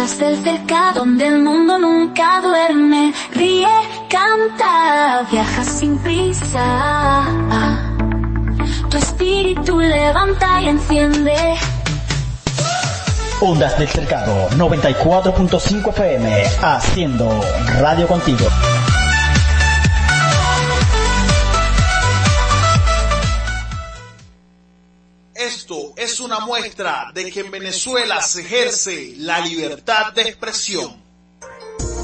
Ondas del cercado, donde el mundo nunca duerme. Ríe, canta, viaja sin prisa. Tu espíritu levanta y enciende. Ondas del Cercado, 94.5 FM, haciendo radio contigo. Esto es una muestra de que en Venezuela se ejerce la libertad de expresión.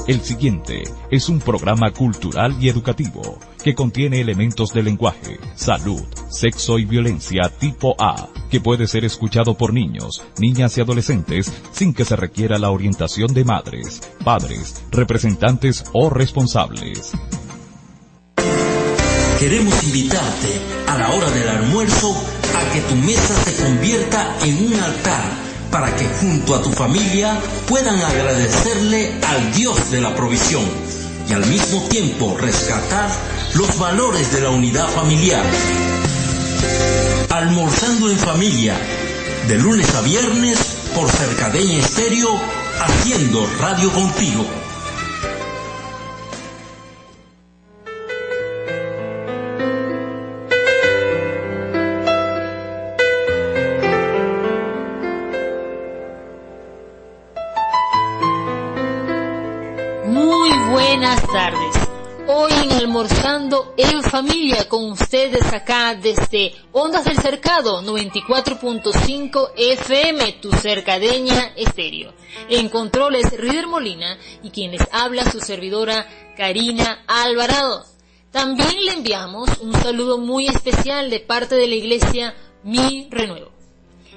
El siguiente es un programa cultural y educativo que contiene elementos de lenguaje, salud, sexo y violencia tipo A, que puede ser escuchado por niños, niñas y adolescentes sin que se requiera la orientación de madres, padres, representantes o responsables. Queremos invitarte a la hora del almuerzo a que tu mesa se convierta en un altar para que junto a tu familia puedan agradecerle al Dios de la provisión y al mismo tiempo rescatar los valores de la unidad familiar. Almorzando en familia, de lunes a viernes por Cercadeña Estéreo, haciendo radio contigo. Buenas tardes. Hoy en Almorzando en Familia con ustedes acá desde Ondas del Cercado 94.5 FM, tu Cercadeña Estéreo. En controles Rider Molina y quien les habla su servidora Karina Alvarado. También le enviamos un saludo muy especial de parte de la iglesia Mi Renuevo.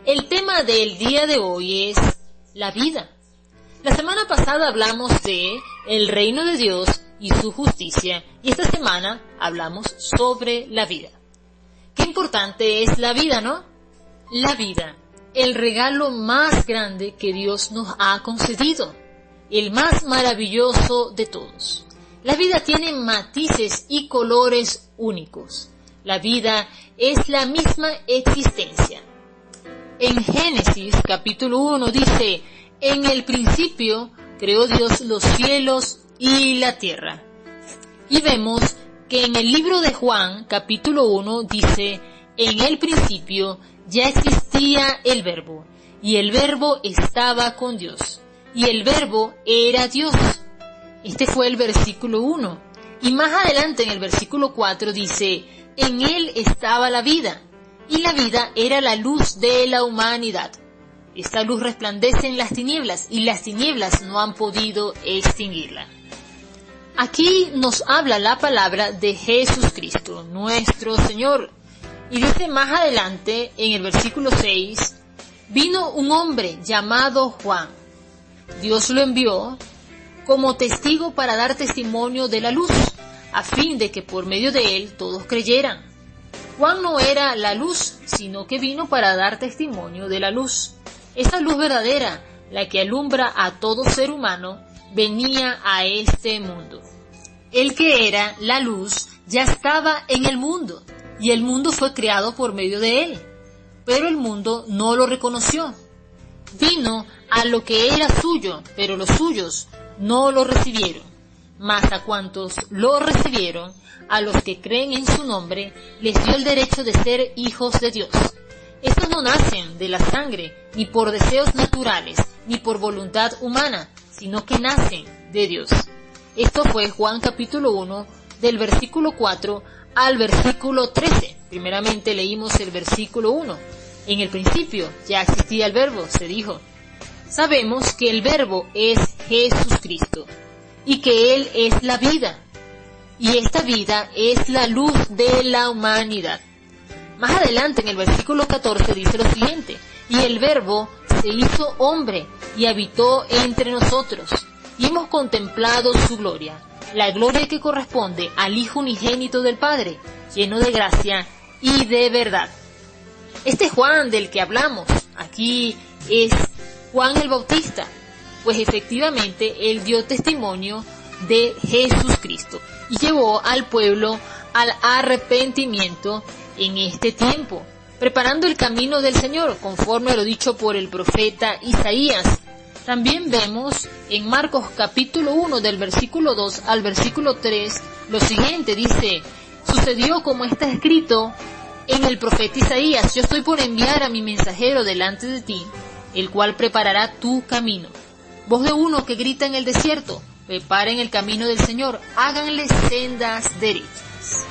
El tema del día de hoy es la vida. La semana pasada hablamos de el reino de Dios y su justicia, y esta semana hablamos sobre la vida. Qué importante es la vida, ¿no? La vida, el regalo más grande que Dios nos ha concedido, el más maravilloso de todos. La vida tiene matices y colores únicos. La vida es la misma existencia. En Génesis capítulo 1 dice: en el principio creó Dios los cielos y la tierra. Y vemos que en el libro de Juan, capítulo 1, dice: en el principio ya existía el Verbo, y el Verbo estaba con Dios, y el Verbo era Dios. Este fue el versículo 1. Y más adelante en el versículo 4 dice: en él estaba la vida, y la vida era la luz de la humanidad. Esta luz resplandece en las tinieblas y las tinieblas no han podido extinguirla. Aquí nos habla la palabra de Jesucristo, nuestro Señor. Y dice más adelante, en el versículo 6, vino un hombre llamado Juan. Dios lo envió como testigo para dar testimonio de la luz, a fin de que por medio de él todos creyeran. Juan no era la luz, sino que vino para dar testimonio de la luz. Esa luz verdadera, la que alumbra a todo ser humano, venía a este mundo. El que era la luz ya estaba en el mundo, y el mundo fue creado por medio de él. Pero el mundo no lo reconoció. Vino a lo que era suyo, pero los suyos no lo recibieron. Mas a cuantos lo recibieron, a los que creen en su nombre, les dio el derecho de ser hijos de Dios. Estos no nacen de la sangre, ni por deseos naturales, ni por voluntad humana, sino que nacen de Dios. Esto fue Juan capítulo 1, del versículo 4 al versículo 13. Primeramente leímos el versículo 1. En el principio ya existía el Verbo, se dijo. Sabemos que el Verbo es Jesucristo, y que Él es la vida, y esta vida es la luz de la humanidad. Más adelante en el versículo 14 dice lo siguiente: y el Verbo se hizo hombre y habitó entre nosotros, y hemos contemplado su gloria, la gloria que corresponde al Hijo unigénito del Padre, lleno de gracia y de verdad. Este Juan del que hablamos aquí es Juan el Bautista, pues efectivamente él dio testimonio de Jesucristo y llevó al pueblo al arrepentimiento en este tiempo, preparando el camino del Señor, conforme a lo dicho por el profeta Isaías. También vemos en Marcos capítulo 1 del versículo 2 al versículo 3 lo siguiente, dice: sucedió como está escrito en el profeta Isaías: yo estoy por enviar a mi mensajero delante de ti, el cual preparará tu camino. Voz de uno que grita en el desierto: preparen el camino del Señor, háganle sendas derechas.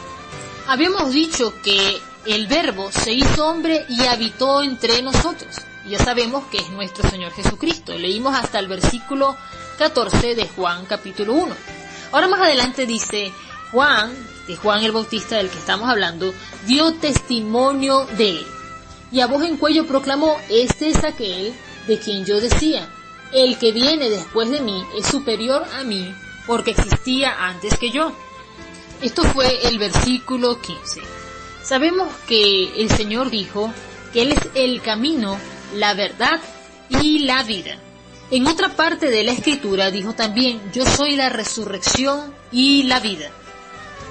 Habíamos dicho que el Verbo se hizo hombre y habitó entre nosotros. Ya sabemos que es nuestro Señor Jesucristo. Leímos hasta el versículo 14 de Juan capítulo 1. Ahora más adelante dice: Juan el Bautista del que estamos hablando, dio testimonio de él, y a voz en cuello proclamó: este es aquel de quien yo decía, el que viene después de mí es superior a mí, porque existía antes que yo. Esto fue el versículo 15. Sabemos que el Señor dijo que Él es el camino, la verdad y la vida. En otra parte de la Escritura dijo también: yo soy la resurrección y la vida.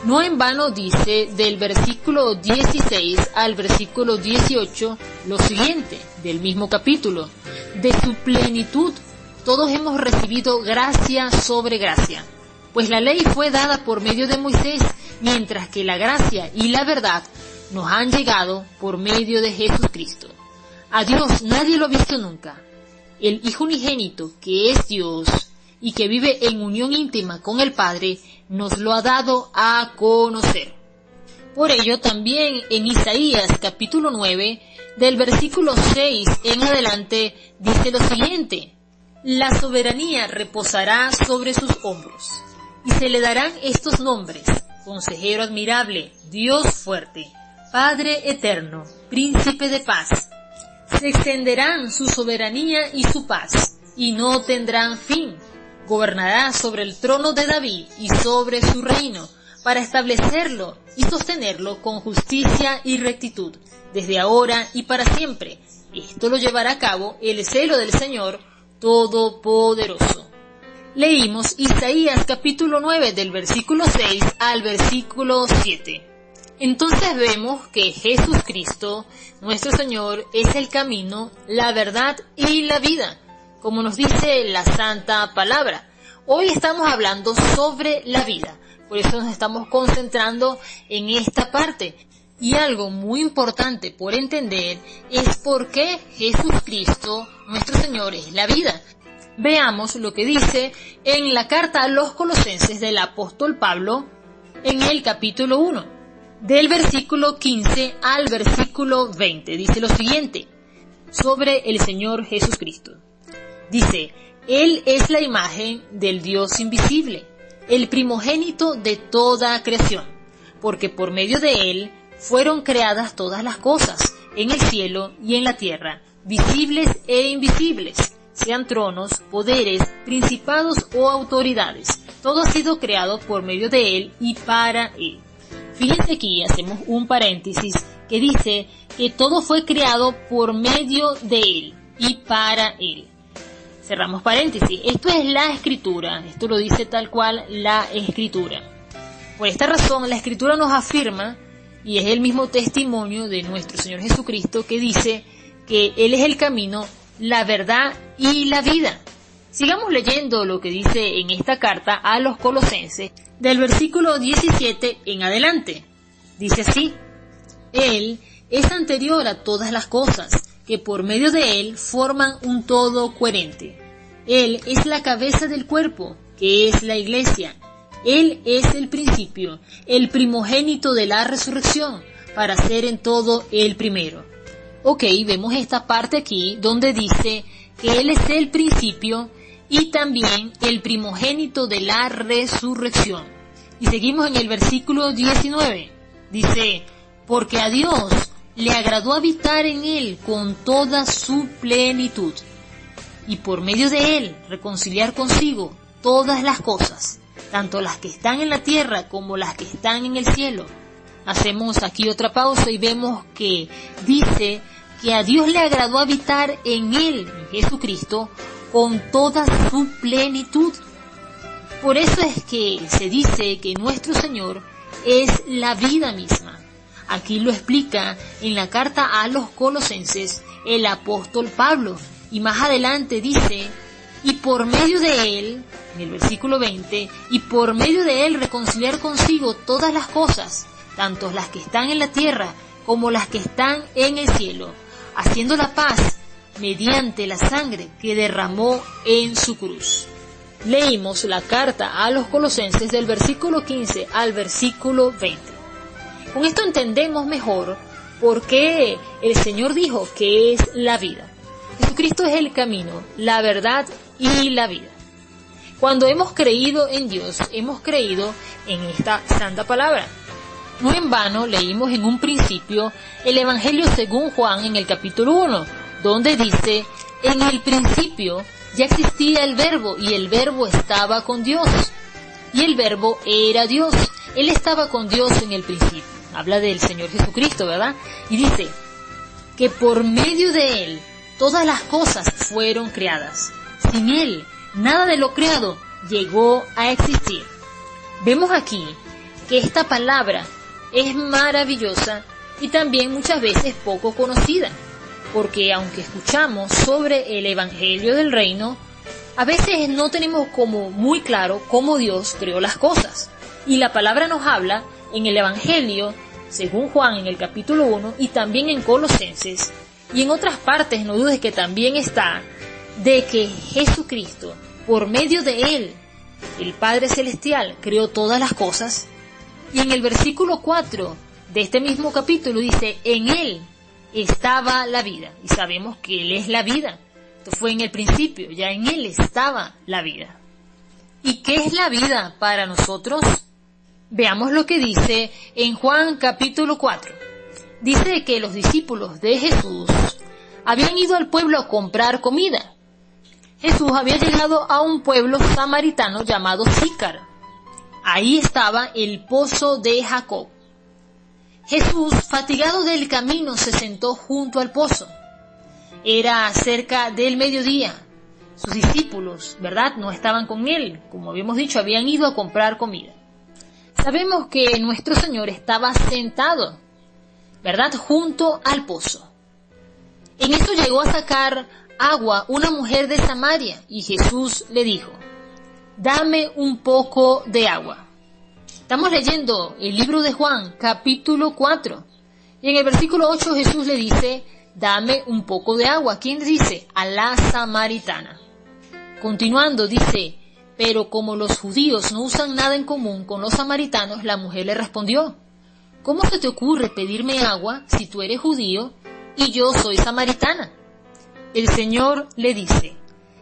No en vano dice del versículo 16 al versículo 18 lo siguiente, del mismo capítulo: de su plenitud todos hemos recibido gracia sobre gracia, pues la ley fue dada por medio de Moisés, mientras que la gracia y la verdad nos han llegado por medio de Jesucristo. A Dios nadie lo ha visto nunca. El Hijo unigénito, que es Dios y que vive en unión íntima con el Padre, nos lo ha dado a conocer. Por ello también en Isaías capítulo 9, del versículo 6 en adelante, dice lo siguiente: la soberanía reposará sobre sus hombros, y se le darán estos nombres: Consejero admirable, Dios fuerte, Padre eterno, Príncipe de paz. Se extenderán su soberanía y su paz, y no tendrán fin. Gobernará sobre el trono de David y sobre su reino, para establecerlo y sostenerlo con justicia y rectitud, desde ahora y para siempre. Esto lo llevará a cabo el celo del Señor Todopoderoso. Leímos Isaías capítulo 9 del versículo 6 al versículo 7. Entonces vemos que Jesucristo, nuestro Señor, es el camino, la verdad y la vida, como nos dice la Santa Palabra. Hoy estamos hablando sobre la vida, por eso nos estamos concentrando en esta parte. Y algo muy importante por entender es por qué Jesucristo, nuestro Señor, es la vida. Veamos lo que dice en la carta a los Colosenses del apóstol Pablo, en el capítulo 1. Del versículo 15 al versículo 20, dice lo siguiente, sobre el Señor Jesucristo. Dice: Él es la imagen del Dios invisible, el primogénito de toda creación, porque por medio de Él fueron creadas todas las cosas, en el cielo y en la tierra, visibles e invisibles, sean tronos, poderes, principados o autoridades. Todo ha sido creado por medio de Él y para Él. Fíjense aquí, hacemos un paréntesis que dice que todo fue creado por medio de Él y para Él. Cerramos paréntesis. Esto es la Escritura, esto lo dice tal cual la Escritura. Por esta razón, la Escritura nos afirma, y es el mismo testimonio de nuestro Señor Jesucristo, que dice que Él es el camino, la verdad y la vida. Sigamos leyendo lo que dice en esta carta a los Colosenses, del versículo 17 en adelante. Dice así: Él es anterior a todas las cosas, que por medio de Él forman un todo coherente. Él es la cabeza del cuerpo, que es la Iglesia. Él es el principio, el primogénito de la resurrección, para ser en todo el primero. Ok, vemos esta parte aquí donde dice que Él es el principio y también el primogénito de la resurrección. Y seguimos en el versículo 19. Dice: porque a Dios le agradó habitar en Él con toda su plenitud, y por medio de Él reconciliar consigo todas las cosas, tanto las que están en la tierra como las que están en el cielo. Hacemos aquí otra pausa y vemos que dice que a Dios le agradó habitar en Él, en Jesucristo, con toda su plenitud. Por eso es que se dice que nuestro Señor es la vida misma. Aquí lo explica en la carta a los Colosenses el apóstol Pablo, y más adelante dice y por medio de él, en el versículo 20, y por medio de él reconciliar consigo todas las cosas, tanto las que están en la tierra como las que están en el cielo, haciendo la paz mediante la sangre que derramó en su cruz. Leímos la carta a los Colosenses del versículo 15 al versículo 20. Con esto entendemos mejor por qué el Señor dijo que es la vida. Jesucristo es el camino, la verdad y la vida. Cuando hemos creído en Dios, hemos creído en esta santa palabra. No en vano leímos en un principio el Evangelio según Juan en el capítulo 1, donde dice: en el principio ya existía el Verbo, y el Verbo estaba con Dios, y el Verbo era Dios. Él estaba con Dios en el principio. Habla del Señor Jesucristo, ¿verdad? Y dice que por medio de Él todas las cosas fueron creadas. Sin Él, nada de lo creado llegó a existir. Vemos aquí que esta palabra es maravillosa y también muchas veces poco conocida, porque aunque escuchamos sobre el Evangelio del Reino, a veces no tenemos como muy claro cómo Dios creó las cosas. Y la palabra nos habla en el Evangelio, según Juan en el capítulo 1, y también en Colosenses, y en otras partes, no dudes que también está, de que Jesucristo, por medio de Él, el Padre Celestial, creó todas las cosas. Y en el versículo 4 de este mismo capítulo dice: en Él estaba la vida. Y sabemos que Él es la vida. Esto fue en el principio, ya en Él estaba la vida. ¿Y qué es la vida para nosotros? Veamos lo que dice en Juan capítulo 4. Dice que los discípulos de Jesús habían ido al pueblo a comprar comida. Jesús había llegado a un pueblo samaritano llamado Sícar. Ahí estaba el pozo de Jacob. Jesús, fatigado del camino, se sentó junto al pozo. Era cerca del mediodía. Sus discípulos, ¿verdad?, no estaban con él. Como habíamos dicho, habían ido a comprar comida. Sabemos que nuestro Señor estaba sentado, ¿verdad?, junto al pozo. En esto llegó a sacar agua una mujer de Samaria, y Jesús le dijo: dame un poco de agua. Estamos leyendo el libro de Juan, capítulo 4, y en el versículo 8 Jesús le dice: dame un poco de agua. ¿Quién le dice? A la samaritana. Continuando dice: pero como los judíos no usan nada en común con los samaritanos, la mujer le respondió: ¿cómo se te ocurre pedirme agua si tú eres judío y yo soy samaritana? El Señor le dice: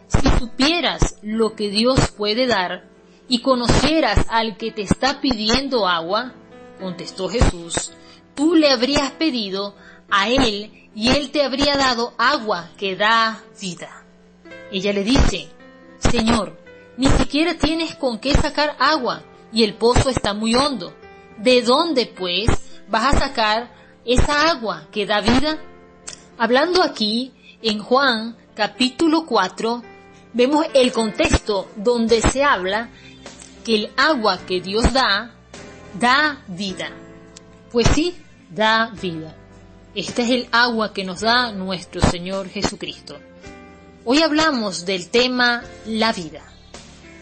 si supieras lo que Dios puede dar y conocieras al que te está pidiendo agua, contestó Jesús, tú le habrías pedido a él y él te habría dado agua que da vida. Ella le dice: Señor, ni siquiera tienes con qué sacar agua y el pozo está muy hondo. ¿De dónde, pues, vas a sacar esa agua que da vida? Hablando aquí en Juan capítulo 4, vemos el contexto donde se habla que el agua que Dios da vida. Pues sí, da vida. Este es el agua que nos da nuestro Señor Jesucristo. Hoy hablamos del tema la vida.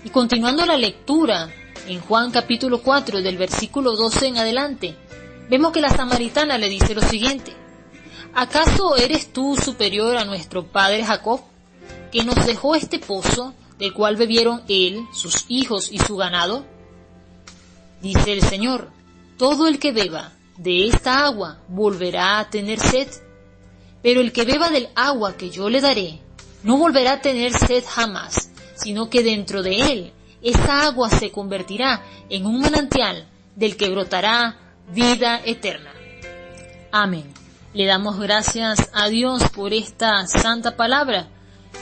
Y continuando la lectura en Juan capítulo 4 del versículo 12 en adelante, vemos que la samaritana le dice lo siguiente: ¿acaso eres tú superior a nuestro padre Jacob, que nos dejó este pozo, del cual bebieron él, sus hijos y su ganado? Dice el Señor: todo el que beba de esta agua volverá a tener sed, pero el que beba del agua que yo le daré no volverá a tener sed jamás, sino que dentro de él esa agua se convertirá en un manantial del que brotará vida eterna. Amén. Le damos gracias a Dios por esta santa palabra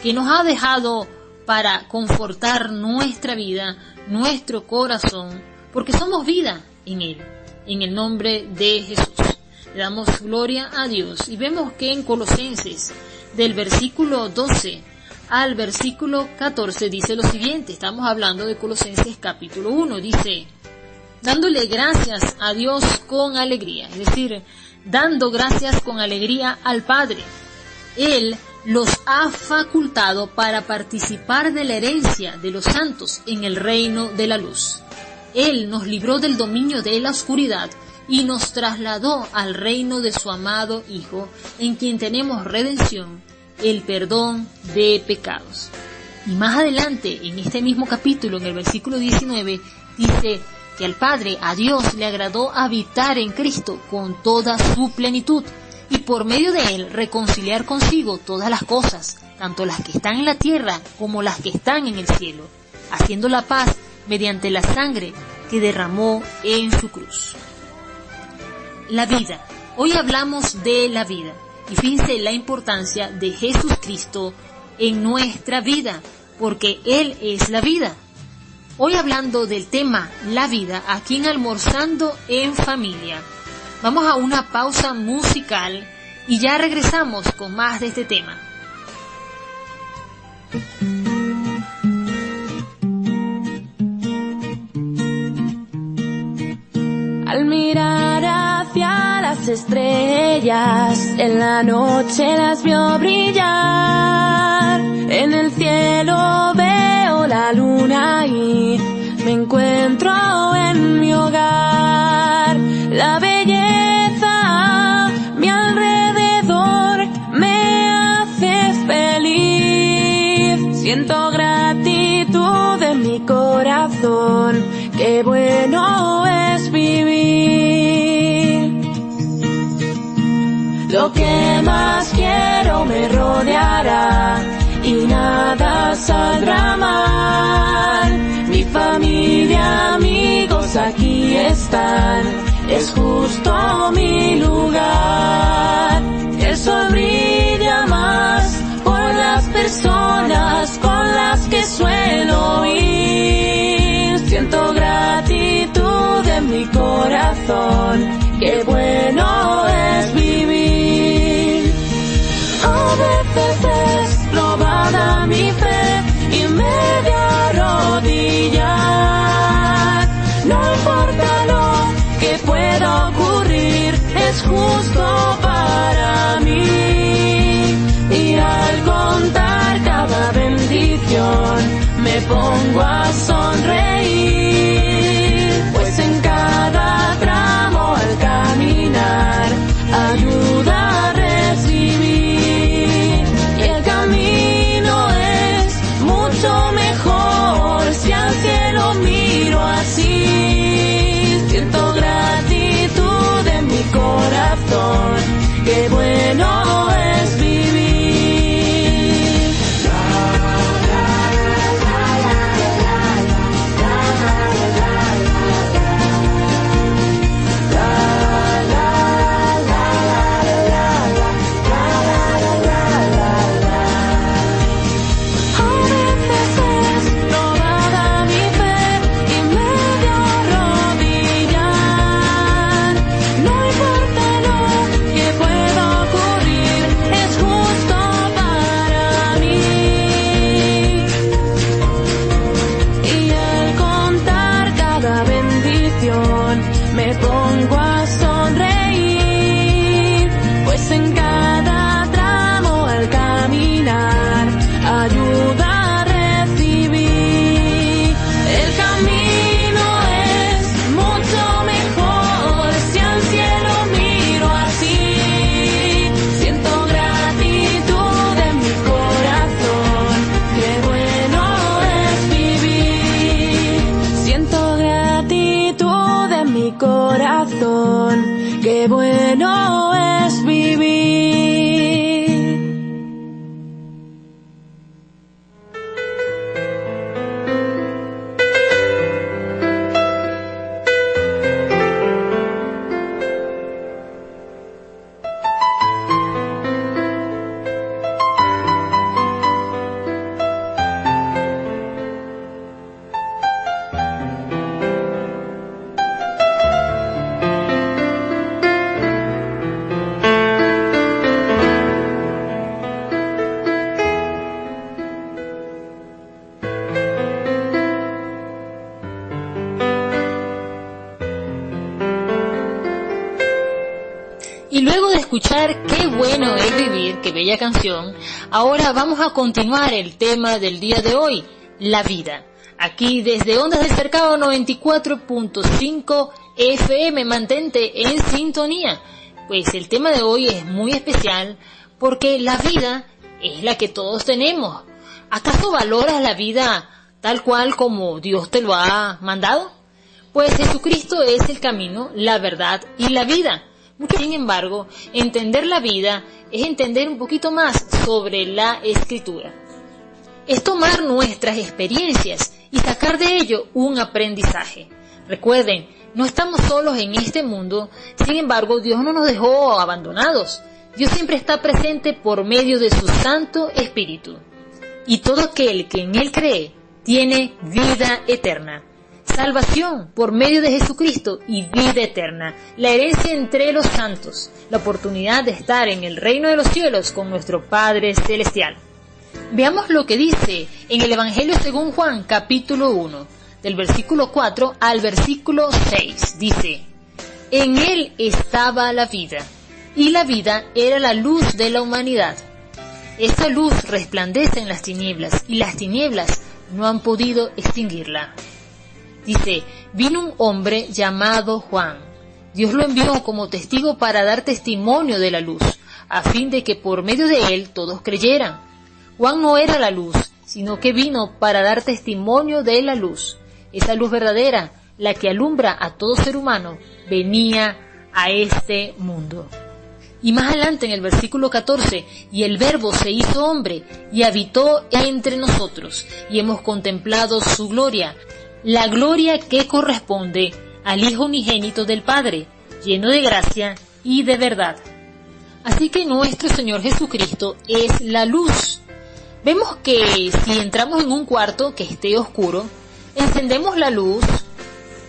que nos ha dejado para confortar nuestra vida, nuestro corazón, porque somos vida en Él, en el nombre de Jesús. Le damos gloria a Dios y vemos que en Colosenses, del versículo 12 al versículo 14, dice lo siguiente. Estamos hablando de Colosenses capítulo 1, dice: dándole gracias a Dios con alegría, es decir, dando gracias con alegría al Padre. Él los ha facultado para participar de la herencia de los santos en el reino de la luz. Él nos libró del dominio de la oscuridad y nos trasladó al reino de su amado Hijo, en quien tenemos redención, el perdón de pecados. Y más adelante, en este mismo capítulo, en el versículo 19, dice que al Padre, a Dios, le agradó habitar en Cristo con toda su plenitud, y por medio de él reconciliar consigo todas las cosas, tanto las que están en la tierra como las que están en el cielo, haciendo la paz mediante la sangre que derramó en su cruz. La vida. Hoy hablamos de la vida, y fíjense la importancia de Jesucristo en nuestra vida, porque Él es la vida. Hoy hablando del tema la vida, aquí en Almorzando en Familia. Vamos a una pausa musical y ya regresamos con más de este tema. Al mirar hacia las estrellas, en la noche las vio brillar. En el cielo veo la luna y me encuentro en mi hogar. La belleza a mi alrededor me hace feliz. Siento gratitud en mi corazón, qué bueno es vivir. Lo que más quiero me rodeará y nada saldrá mal. Mi familia, amigos aquí están, es justo mi lugar. El sol brilla más por las personas con las que suelo ir. Siento gratitud en mi corazón, qué bueno es vivir. A veces es probada mi fe y media rodillar. No importa lo que pueda ocurrir, es justo para mí. Y al contar cada bendición, me pongo a sonreír. Pues en cada tramo al caminar, ayuda a recibir. Y el camino es mucho mejor si al cielo miro así. Siento gratitud en mi corazón, qué bueno es vivir. Me pongo a sonreír, pues en cada tramo al caminar, ayuda a recibir. El camino es mucho mejor si al cielo miro así. Siento gratitud en mi corazón, qué bueno es vivir. Siento gratitud en mi corazón, qué bueno es vivir. escuchar Qué bueno es vivir, qué bella canción, ahora vamos a continuar el tema del día de hoy, la vida. Aquí desde Ondas del Cercado 94.5 FM, mantente en sintonía. Pues el tema de hoy es muy especial porque la vida es la que todos tenemos. ¿Acaso valoras la vida tal cual como Dios te lo ha mandado? Pues Jesucristo es el camino, la verdad y la vida. Sin embargo, entender la vida es entender un poquito más sobre la Escritura. Es tomar nuestras experiencias y sacar de ello un aprendizaje. Recuerden, no estamos solos en este mundo, sin embargo, Dios no nos dejó abandonados. Dios siempre está presente por medio de su Santo Espíritu. Y todo aquel que en Él cree, tiene vida eterna. Salvación por medio de Jesucristo y vida eterna, la herencia entre los santos, la oportunidad de estar en el reino de los cielos con nuestro Padre Celestial. Veamos lo que dice en el Evangelio según Juan, capítulo 1, del versículo 4 al versículo 6. Dice: en Él estaba la vida, y la vida era la luz de la humanidad. Esa luz resplandece en las tinieblas, y las tinieblas no han podido extinguirla. Dice: vino un hombre llamado Juan. Dios lo envió como testigo para dar testimonio de la luz, a fin de que por medio de él todos creyeran. Juan no era la luz, sino que vino para dar testimonio de la luz. Esa luz verdadera, la que alumbra a todo ser humano, venía a este mundo. Y más adelante en el versículo 14, y el Verbo se hizo hombre y habitó entre nosotros, y hemos contemplado su gloria, la gloria que corresponde al Hijo unigénito del Padre, lleno de gracia y de verdad. Así que nuestro Señor Jesucristo es la luz. Vemos que si entramos en un cuarto que esté oscuro, encendemos la luz,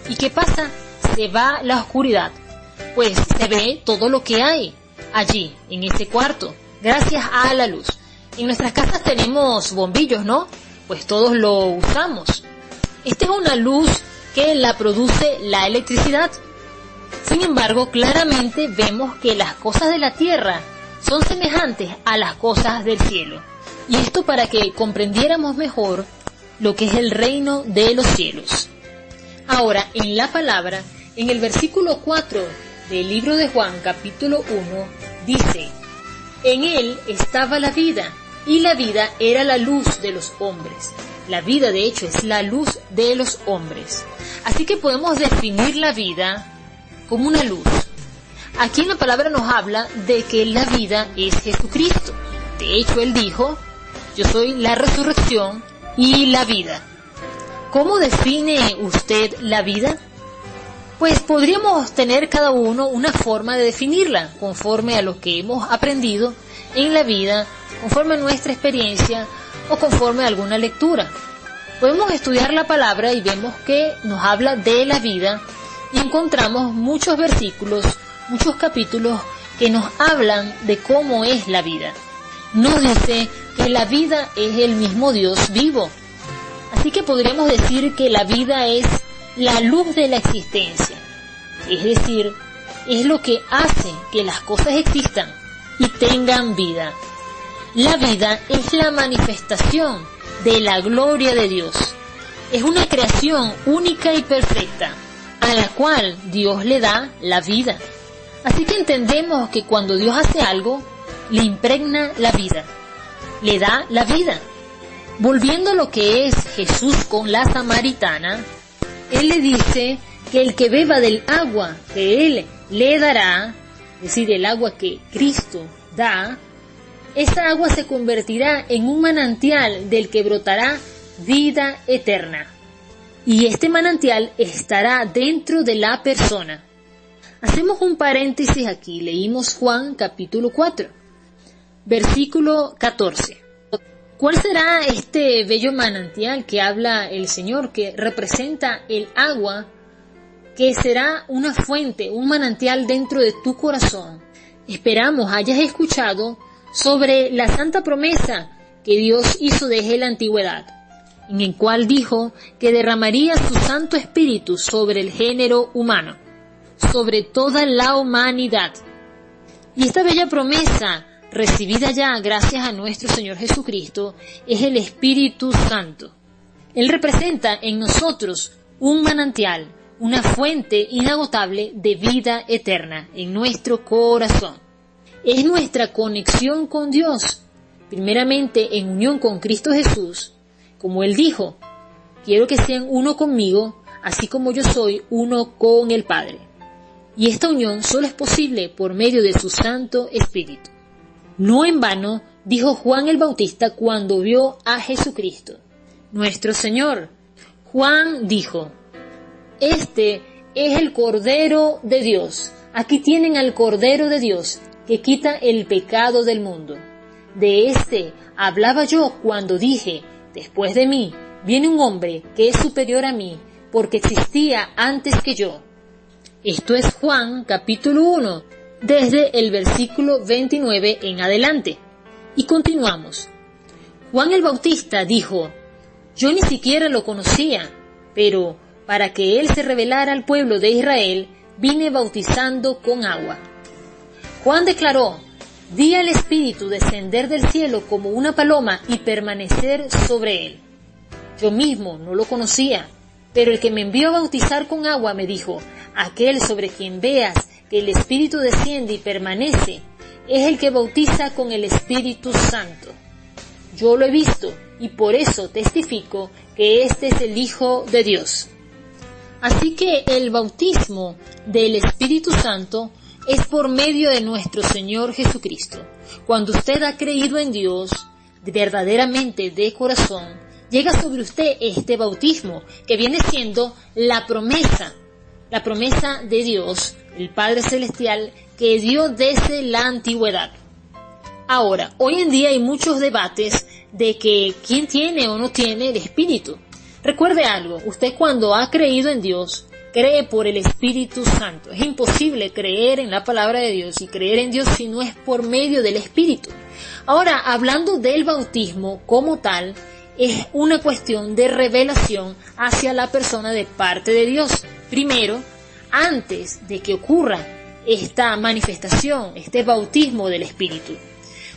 ¿y qué pasa? Se va la oscuridad, pues se ve todo lo que hay allí, en ese cuarto, gracias a la luz. En nuestras casas tenemos bombillos, ¿no? Pues todos lo usamos. Esta es una luz que la produce la electricidad. Sin embargo, claramente vemos que las cosas de la tierra son semejantes a las cosas del cielo. Y esto para que comprendiéramos mejor lo que es el reino de los cielos. Ahora, en la palabra, en el versículo 4 del libro de Juan, capítulo 1, dice: en él estaba la vida, y la vida era la luz de los hombres. La vida, de hecho, es la luz de los hombres. Así que podemos definir la vida como una luz. Aquí en la palabra nos habla de que la vida es Jesucristo. De hecho, Él dijo: yo soy la resurrección y la vida. ¿Cómo define usted la vida? Pues podríamos tener cada uno una forma de definirla, conforme a lo que hemos aprendido en la vida, conforme a nuestra experiencia o conforme a alguna lectura. Podemos estudiar la palabra y vemos que nos habla de la vida y encontramos muchos versículos, muchos capítulos que nos hablan de cómo es la vida. Nos dice que la vida es el mismo Dios vivo. Así que podríamos decir que la vida es la luz de la existencia. Es decir, es lo que hace que las cosas existan y tengan vida. La vida es la manifestación de la gloria de Dios. Es una creación única y perfecta, a la cual Dios le da la vida. Así que entendemos que cuando Dios hace algo, le impregna la vida, le da la vida. Volviendo a lo que es Jesús con la samaritana, Él le dice que el que beba del agua que Él le dará, es decir, el agua que Cristo da, esa agua se convertirá en un manantial del que brotará vida eterna. Y este manantial estará dentro de la persona. Hacemos un paréntesis aquí. Leímos Juan capítulo 4, versículo 14. ¿Cuál será este bello manantial que habla el Señor, que representa el agua, que será una fuente, un manantial dentro de tu corazón? Esperamos hayas escuchado sobre la santa promesa que Dios hizo desde la antigüedad, en el cual dijo que derramaría su Santo Espíritu sobre el género humano, sobre toda la humanidad. Y esta bella promesa, recibida ya gracias a nuestro Señor Jesucristo, es el Espíritu Santo. Él representa en nosotros un manantial, una fuente inagotable de vida eterna en nuestro corazón. Es nuestra conexión con Dios, primeramente en unión con Cristo Jesús, como Él dijo, quiero que sean uno conmigo, así como yo soy uno con el Padre. Y esta unión solo es posible por medio de su Santo Espíritu. No en vano dijo Juan el Bautista cuando vio a Jesucristo, nuestro Señor. Juan dijo, este es el Cordero de Dios. Aquí tienen al Cordero de Dios que quita el pecado del mundo. De este hablaba yo cuando dije, después de mí viene un hombre que es superior a mí, porque existía antes que yo. Esto es Juan capítulo 1, desde el versículo 29 en adelante. Y continuamos. Juan el Bautista dijo, yo ni siquiera lo conocía, pero para que él se revelara al pueblo de Israel, vine bautizando con agua. Juan declaró, vi al Espíritu descender del cielo como una paloma y permanecer sobre él. Yo mismo no lo conocía, pero el que me envió a bautizar con agua me dijo, aquel sobre quien veas que el Espíritu desciende y permanece, es el que bautiza con el Espíritu Santo. Yo lo he visto y por eso testifico que este es el Hijo de Dios. Así que el bautismo del Espíritu Santo es por medio de nuestro Señor Jesucristo. Cuando usted ha creído en Dios, verdaderamente de corazón, llega sobre usted este bautismo, que viene siendo la promesa de Dios, el Padre Celestial, que dio desde la antigüedad. Ahora, hoy en día hay muchos debates de que quién tiene o no tiene el Espíritu. Recuerde algo, usted cuando ha creído en Dios, cree por el Espíritu Santo. Es imposible creer en la palabra de Dios y creer en Dios si no es por medio del Espíritu. Ahora, hablando del bautismo como tal, es una cuestión de revelación hacia la persona de parte de Dios. Primero, antes de que ocurra esta manifestación, este bautismo del Espíritu.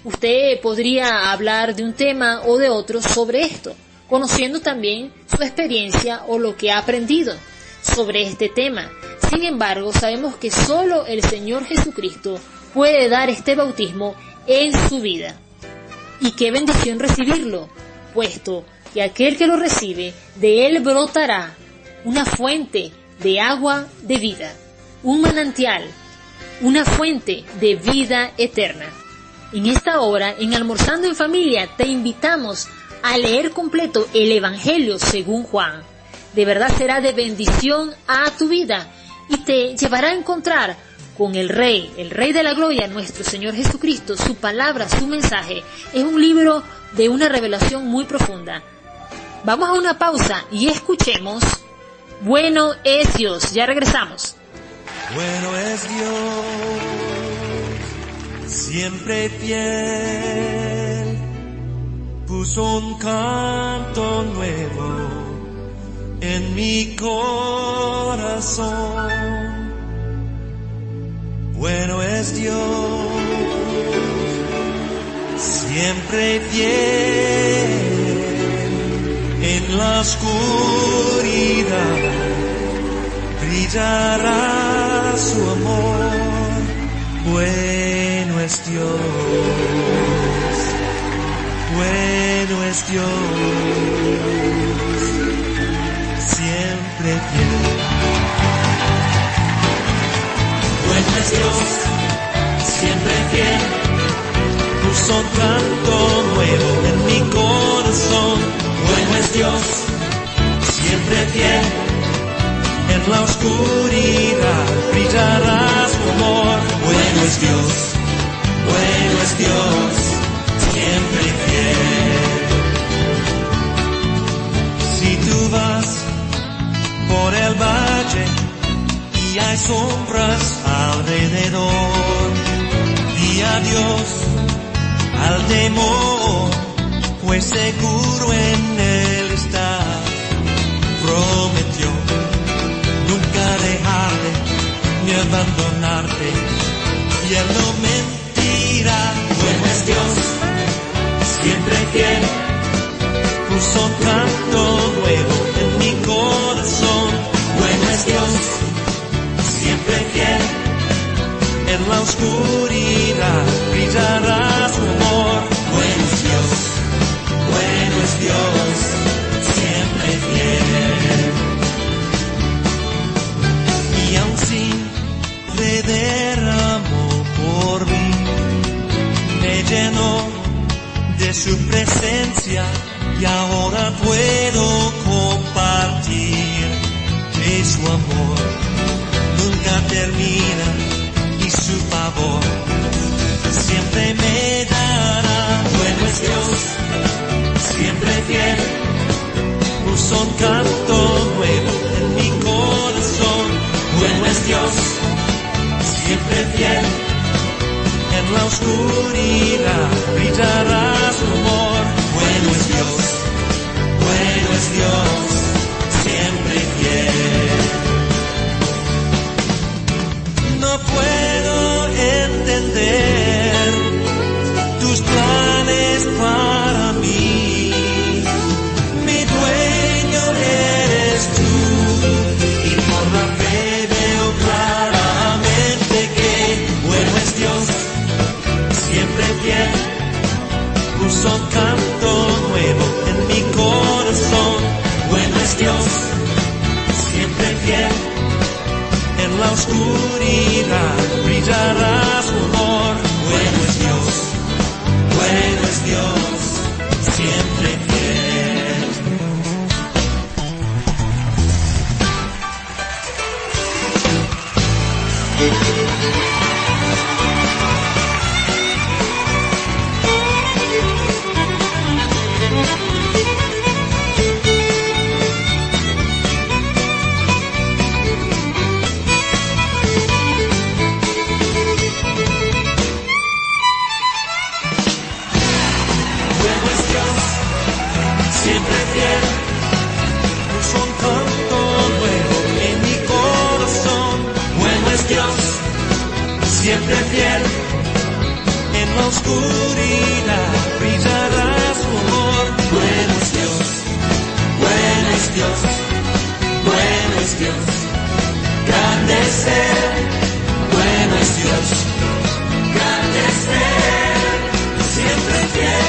Usted podría hablar de un tema o de otro sobre esto, conociendo también su experiencia o lo que ha aprendido sobre este tema. Sin embargo, sabemos que solo el Señor Jesucristo puede dar este bautismo en su vida. Y qué bendición recibirlo, puesto que aquel que lo recibe, de él brotará una fuente de agua de vida, un manantial, una fuente de vida eterna. En esta hora, en Almorzando en Familia, te invitamos a leer completo el Evangelio según Juan. De verdad será de bendición a tu vida y te llevará a encontrar con el Rey de la Gloria, nuestro Señor Jesucristo. Su palabra, su mensaje, es un libro de una revelación muy profunda. Vamos a una pausa y escuchemos Bueno es Dios. Ya regresamos. Bueno es Dios, siempre fiel, puso un canto nuevo en mi corazón. Bueno es Dios, siempre fiel, en la oscuridad brillará su amor. Bueno es Dios, bueno es Dios, siempre fiel. Bueno es Dios, siempre fiel, puso un canto nuevo en mi corazón. Bueno es Dios, siempre fiel, en la oscuridad brillará su amor. Bueno es Dios, siempre fiel. Si tú vas por el valle y hay sombras alrededor, di adiós al temor, pues seguro en él está. Prometió nunca dejarte ni abandonarte, y el momento fiel, puso un canto nuevo en mi corazón. Bueno es Dios, siempre fiel, en la oscuridad brillará su amor. Bueno es Dios, siempre fiel. Y aun sin le derramó por mí, me llenó de su presencia y ahora puedo compartir de su amor. Nunca termina y su favor siempre me dará. Bueno es Dios, siempre fiel, puso un canto nuevo en mi corazón. Bueno es Dios, siempre fiel, en la oscuridad brillará su amor. Bueno es Dios, siempre fiel. No puedo entender tus planes para mí, mi dueño eres tú, y por la fe veo claramente que bueno es Dios, siempre fiel, puso un canto nuevo en mi corazón. Bueno es Dios, siempre fiel, en la oscuridad brillará su amor. Bueno es Dios, siempre fiel. Siempre fiel, puso un canto nuevo en mi corazón. Bueno es Dios, siempre fiel, en la oscuridad brillará su amor. Bueno es Dios, grande es Él. Bueno es Dios, grande es Él, siempre fiel.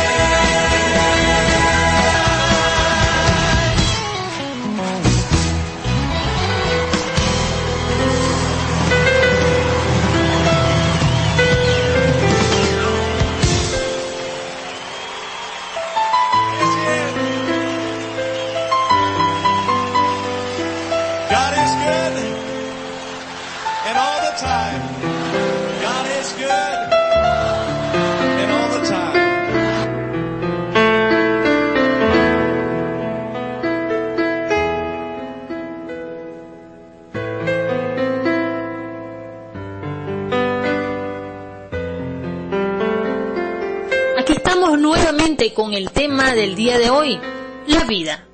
Nuevamente con el tema del día de hoy, la vida.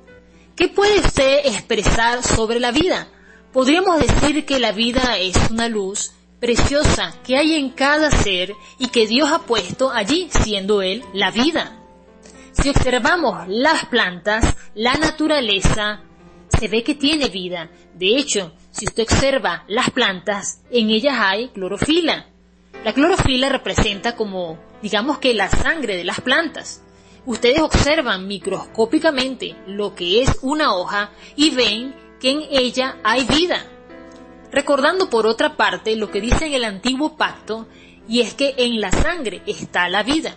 ¿Qué puede usted expresar sobre la vida? Podríamos decir que la vida es una luz preciosa que hay en cada ser y que Dios ha puesto allí, siendo Él la vida. Si observamos las plantas, la naturaleza, se ve que tiene vida. De hecho, si usted observa las plantas, en ellas hay clorofila. La clorofila representa como, digamos que la sangre de las plantas. Ustedes observan microscópicamente lo que es una hoja y ven que en ella hay vida. Recordando por otra parte lo que dice en el antiguo pacto, y es que en la sangre está la vida.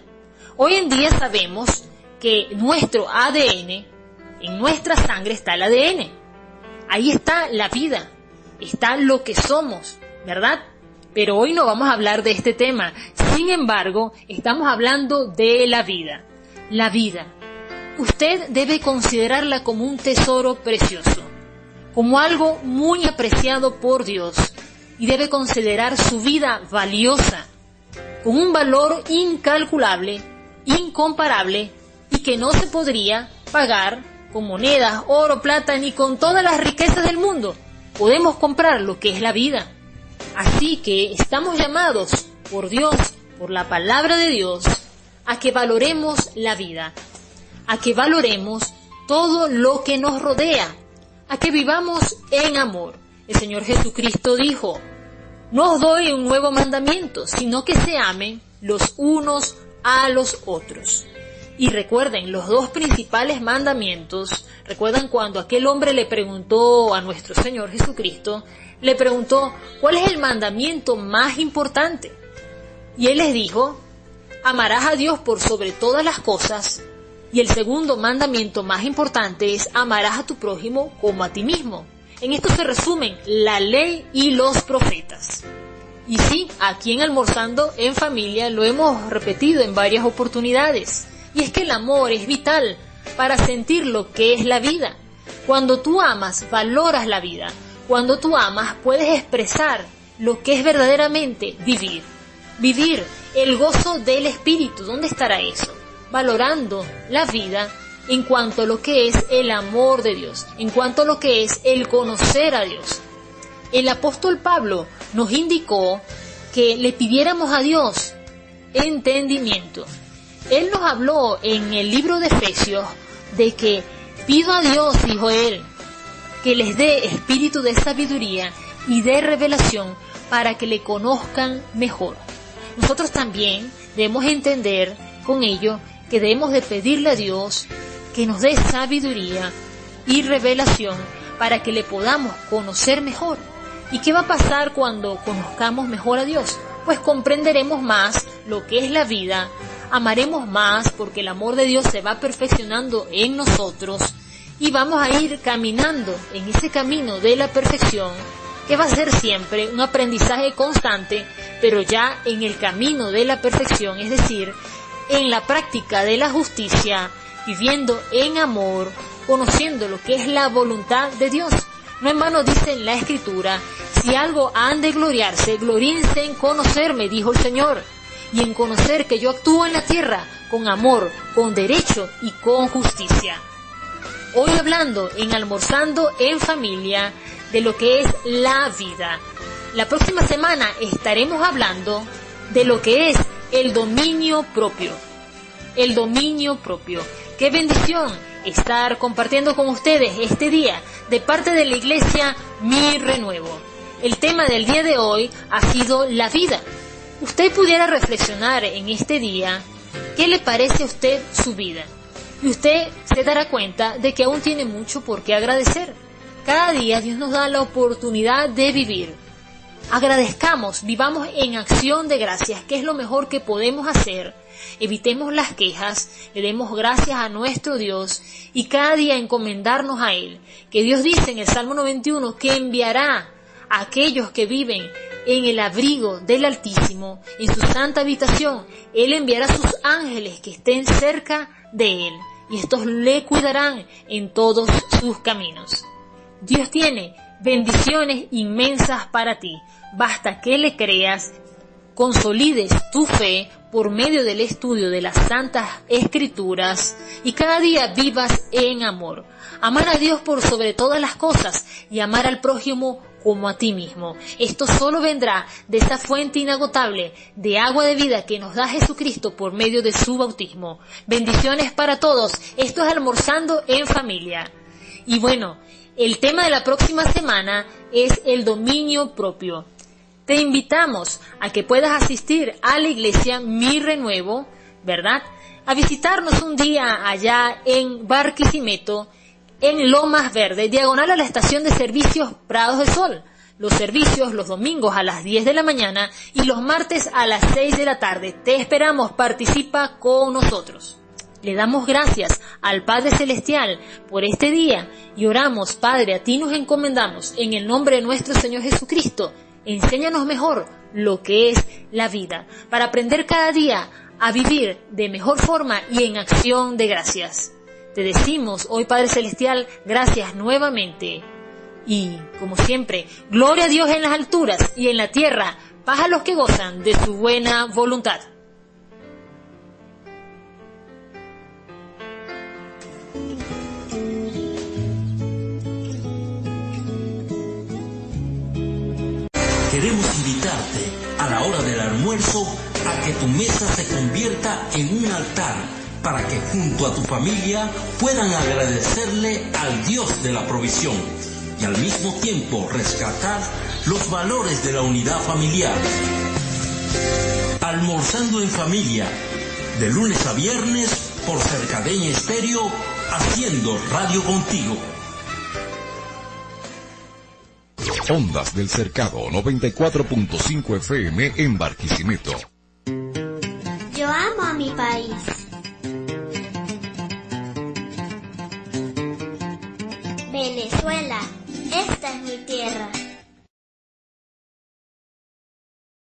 Hoy en día sabemos que nuestro ADN, en nuestra sangre está el ADN. Ahí está la vida, está lo que somos, ¿verdad? Pero hoy no vamos a hablar de este tema. Sin embargo, estamos hablando de la vida. La vida. Usted debe considerarla como un tesoro precioso, como algo muy apreciado por Dios, y debe considerar su vida valiosa, con un valor incalculable, incomparable, y que no se podría pagar con monedas, oro, plata, ni con todas las riquezas del mundo. Podemos comprar lo que es la vida. Así que estamos llamados por Dios, por la palabra de Dios, a que valoremos la vida. a que valoremos todo lo que nos rodea, a que vivamos en amor. El Señor Jesucristo dijo: no os doy un nuevo mandamiento, sino que se amen los unos a los otros. Y recuerden, los dos principales mandamientos, recuerdan cuando aquel hombre le preguntó a nuestro Señor Jesucristo, le preguntó, ¿cuál es el mandamiento más importante? Y Él les dijo, amarás a Dios por sobre todas las cosas, y el segundo mandamiento más importante es amarás a tu prójimo como a ti mismo. En esto se resumen la ley y los profetas. Y sí, aquí en Almorzando en Familia lo hemos repetido en varias oportunidades. Y es que el amor es vital para sentir lo que es la vida. Cuando tú amas, valoras la vida. Cuando tú amas, puedes expresar lo que es verdaderamente vivir. Vivir el gozo del espíritu. ¿Dónde estará eso? Valorando la vida en cuanto a lo que es el amor de Dios, en cuanto a lo que es el conocer a Dios. El apóstol Pablo nos indicó que le pidiéramos a Dios entendimiento. Él nos habló en el libro de Efesios de que pido a Dios, dijo él, que les dé espíritu de sabiduría y de revelación para que le conozcan mejor. Nosotros también debemos entender con ello que debemos de pedirle a Dios que nos dé sabiduría y revelación para que le podamos conocer mejor. ¿Y qué va a pasar cuando conozcamos mejor a Dios? Pues comprenderemos más lo que es la vida, amaremos más porque el amor de Dios se va perfeccionando en nosotros y vamos a ir caminando en ese camino de la perfección que va a ser siempre un aprendizaje constante, pero ya en el camino de la perfección, es decir, en la práctica de la justicia, viviendo en amor, conociendo lo que es la voluntad de Dios. No en vano dice en la Escritura, si algo han de gloriarse, gloríense en conocerme, dijo el Señor, y en conocer que yo actúo en la tierra con amor, con derecho y con justicia. Hoy hablando en Almorzando en Familia de lo que es la vida. La próxima semana estaremos hablando de lo que es el dominio propio. El dominio propio. ¡Qué bendición estar compartiendo con ustedes este día de parte de la Iglesia Mi Renuevo! El tema del día de hoy ha sido la vida. Usted pudiera reflexionar en este día, ¿qué le parece a usted su vida? Y usted se dará cuenta de que aún tiene mucho por qué agradecer. Cada día Dios nos da la oportunidad de vivir. Agradezcamos, vivamos en acción de gracias, que es lo mejor que podemos hacer. Evitemos las quejas, le demos gracias a nuestro Dios y cada día encomendarnos a Él. Que Dios dice en el Salmo 91 que enviará a aquellos que viven en el abrigo del Altísimo, en su santa habitación. Él enviará a sus ángeles que estén cerca de Él y estos le cuidarán en todos sus caminos. Dios tiene bendiciones inmensas para ti. Basta que le creas, consolides tu fe por medio del estudio de las Santas Escrituras y cada día vivas en amor. Amar a Dios por sobre todas las cosas y amar al prójimo como a ti mismo. Esto solo vendrá de esa fuente inagotable de agua de vida que nos da Jesucristo por medio de su bautismo. Bendiciones para todos. Esto es Almorzando en Familia. Y bueno, el tema de la próxima semana es el dominio propio. Te invitamos a que puedas asistir a la iglesia Mi Renuevo, ¿verdad? A visitarnos un día allá en Barquisimeto, en Lomas Verdes, diagonal a la estación de servicios Prados del Sol. Los servicios los domingos a las 10 de la mañana y los martes a las 6 de la tarde. Te esperamos, participa con nosotros. Le damos gracias al Padre Celestial por este día y oramos, Padre, a ti nos encomendamos en el nombre de nuestro Señor Jesucristo. Enséñanos mejor lo que es la vida, para aprender cada día a vivir de mejor forma y en acción de gracias. Te decimos hoy, Padre Celestial, gracias nuevamente. Y, como siempre, gloria a Dios en las alturas y en la tierra, paz a los que gozan de su buena voluntad. Queremos invitarte a la hora del almuerzo a que tu mesa se convierta en un altar para que junto a tu familia puedan agradecerle al Dios de la provisión y al mismo tiempo rescatar los valores de la unidad familiar. Almorzando en familia, de lunes a viernes por Cercadeña Estéreo, haciendo radio contigo. Ondas del Cercado 94.5 FM en Barquisimeto. Yo amo a mi país. Venezuela, esta es mi tierra.